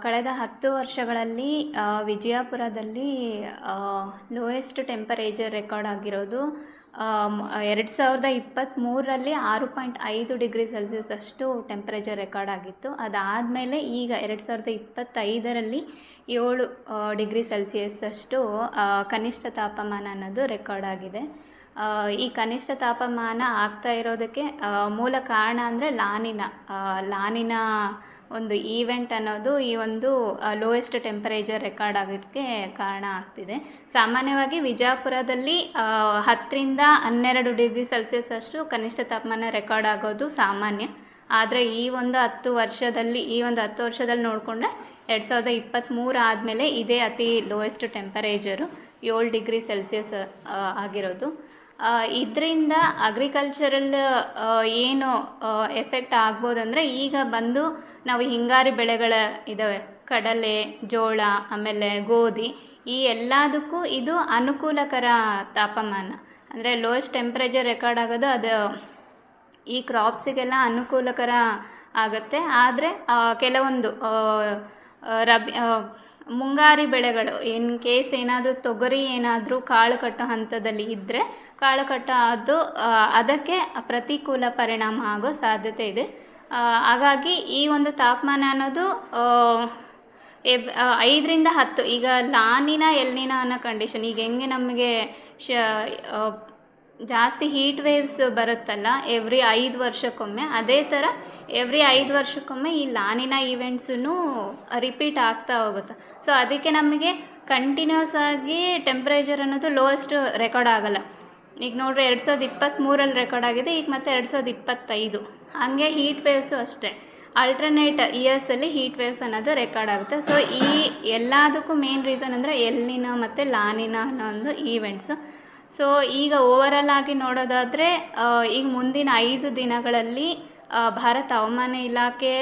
ಕಳೆದ 10 ವರ್ಷಗಳಲ್ಲಿ ವಿಜಯಪುರದಲ್ಲಿ ಲೋಯೆಸ್ಟ್ ಟೆಂಪರೇಚರ್ ರೆಕಾರ್ಡ್ ಆಗಿರೋದು 2023ರಲ್ಲಿ 6.5 ಡಿಗ್ರಿ ಸೆಲ್ಸಿಯಸ್ ಅಷ್ಟು ಟೆಂಪರೇಚರ್ ರೆಕಾರ್ಡ್ ಆಗಿತ್ತು. ಅದಾದಮೇಲೆ ಈಗ 2025ರಲ್ಲಿ 7 ಡಿಗ್ರಿ ಸೆಲ್ಸಿಯಸ್ ಅಷ್ಟು ಕನಿಷ್ಠ ತಾಪಮಾನ ಅನ್ನೋದು ರೆಕಾರ್ಡ್ ಆಗಿದೆ. ಈ ಕನಿಷ್ಠ ತಾಪಮಾನ ಆಗ್ತಾ ಇರೋದಕ್ಕೆ ಮೂಲ ಕಾರಣ ಅಂದರೆ ಲಾನಿನ ಒಂದು ಈವೆಂಟ್ ಅನ್ನೋದು ಈ ಒಂದು ಲೋಯೆಸ್ಟ್ ಟೆಂಪರೇಚರ್ ರೆಕಾರ್ಡ್ ಆಗೋದಕ್ಕೆ ಕಾರಣ ಆಗ್ತಿದೆ. ಸಾಮಾನ್ಯವಾಗಿ ವಿಜಯಪುರದಲ್ಲಿ 10ರಿಂದ 12 ಡಿಗ್ರಿ ಸೆಲ್ಸಿಯಸ್ ಅಷ್ಟು ಕನಿಷ್ಠ ತಾಪಮಾನ ರೆಕಾರ್ಡ್ ಆಗೋದು ಸಾಮಾನ್ಯ. ಆದರೆ ಈ ಒಂದು 10 ವರ್ಷದಲ್ಲಿ ನೋಡಿಕೊಂಡ್ರೆ 2023 ಆದಮೇಲೆ ಇದೇ ಅತಿ ಲೋಯೆಸ್ಟ್ ಟೆಂಪರೇಚರು 7 ಡಿಗ್ರಿ ಸೆಲ್ಸಿಯಸ್ ಆಗಿರೋದು. ಇದರಿಂದ ಅಗ್ರಿಕಲ್ಚರಲ್ ಏನು ಎಫೆಕ್ಟ್ ಆಗ್ಬೋದಂದರೆ, ಈಗ ಬಂದು ನಾವು ಹಿಂಗಾರಿ ಬೆಳೆಗಳ ಇದ್ದಾವೆ, ಕಡಲೆ, ಜೋಳ, ಆಮೇಲೆ ಗೋಧಿ, ಈ ಎಲ್ಲದಕ್ಕೂ ಇದು ಅನುಕೂಲಕರ ತಾಪಮಾನ. ಅಂದರೆ ಲೋಯೆಸ್ಟ್ ಟೆಂಪ್ರೇಚರ್ ರೆಕಾರ್ಡ್ ಆಗೋದು ಅದು ಈ ಕ್ರಾಪ್ಸಿಗೆಲ್ಲ ಅನುಕೂಲಕರ ಆಗುತ್ತೆ. ಆದರೆ ಕೆಲವೊಂದು ಮುಂಗಾರಿ ಬೆಳೆಗಳು, ಇನ್ ಕೇಸ್ ಏನಾದರೂ ತೊಗರಿ ಏನಾದರೂ ಕಾಳು ಕಟ್ಟೋ ಹಂತದಲ್ಲಿ ಇದ್ದರೆ ಕಾಳು ಕಟ್ಟೋ ಅದು ಅದಕ್ಕೆ ಪ್ರತಿಕೂಲ ಪರಿಣಾಮ ಆಗೋ ಸಾಧ್ಯತೆ ಇದೆ. ಹಾಗಾಗಿ ಈ ಒಂದು ತಾಪಮಾನ ಅನ್ನೋದು 5ರಿಂದ 10, ಈಗ ಲಾನಿನ ಎಲ್ನಿನ ಅನ್ನೋ ಕಂಡೀಷನ್, ಈಗ ಹೆಂಗೆ ನಮಗೆ ಜಾಸ್ತಿ ಹೀಟ್ ವೇವ್ಸ್ ಬರುತ್ತಲ್ಲ ಎವ್ರಿ 5 ವರ್ಷಕ್ಕೊಮ್ಮೆ, ಅದೇ ಥರ ಎವ್ರಿ 5 ವರ್ಷಕ್ಕೊಮ್ಮೆ ಈ ಲಾನಿನ ಈವೆಂಟ್ಸೂ ರಿಪೀಟ್ ಆಗ್ತಾ ಹೋಗುತ್ತೆ. ಸೊ ಅದಕ್ಕೆ ನಮಗೆ ಕಂಟಿನ್ಯೂಸ್ ಆಗಿ ಟೆಂಪ್ರೇಚರ್ ಅನ್ನೋದು ಲೋಯೆಸ್ಟ್ ರೆಕಾರ್ಡ್ ಆಗಲ್ಲ. ಈಗ ನೋಡ್ರಿ 2023ರಲ್ಲಿ ರೆಕಾರ್ಡ್ ಆಗಿದೆ, ಈಗ ಮತ್ತೆ 2025. ಹಾಗೆ ಹೀಟ್ ವೇವ್ಸು ಅಷ್ಟೇ, ಆಲ್ಟರ್ನೇಟ್ ಇಯರ್ಸಲ್ಲಿ ಹೀಟ್ ವೇವ್ಸ್ ಅನ್ನೋದು ರೆಕಾರ್ಡ್ ಆಗುತ್ತೆ. ಸೊ ಈ ಎಲ್ಲದಕ್ಕೂ ಮೇನ್ ರೀಸನ್ ಅಂದರೆ ಎಲ್ನಿನ ಮತ್ತು ಲಾನಿನ ಅನ್ನೋ ಒಂದು ಈವೆಂಟ್ಸು. ಸೊ ಈಗ ಓವರಾಲ್ ಆಗಿ ನೋಡೋದಾದರೆ, ಈಗ ಮುಂದಿನ 5 ದಿನಗಳಲ್ಲಿ ಭಾರತ ಹವಾಮಾನ ಇಲಾಖೆ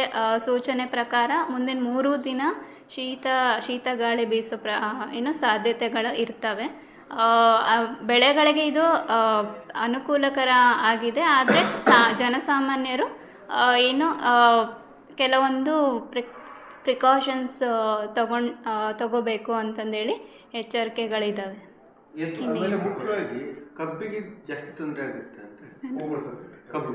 ಸೂಚನೆ ಪ್ರಕಾರ ಮುಂದಿನ 3 ದಿನ ಶೀತ ಗಾಳಿ ಬೀಸೋ ಸಾಧ್ಯತೆಗಳು ಇರ್ತವೆ. ಬೆಳೆಗಳಿಗೆ ಇದು ಅನುಕೂಲಕರ ಆಗಿದೆ. ಆದರೆ ಜನಸಾಮಾನ್ಯರು ಕೆಲವೊಂದು ಪ್ರಿಕಾಷನ್ಸ್ ತಗೋಬೇಕು ಅಂತಂದೇಳಿ ಎಚ್ಚರಿಕೆಗಳಿದ್ದಾವೆ. ಮುಖ್ಯವಾಗಿ ಕಬ್ಬಿಗೆ ಜಾಸ್ತಿ ತೊಂದರೆ ಆಗುತ್ತೆ ಅಂತ. ಕಬ್ಬು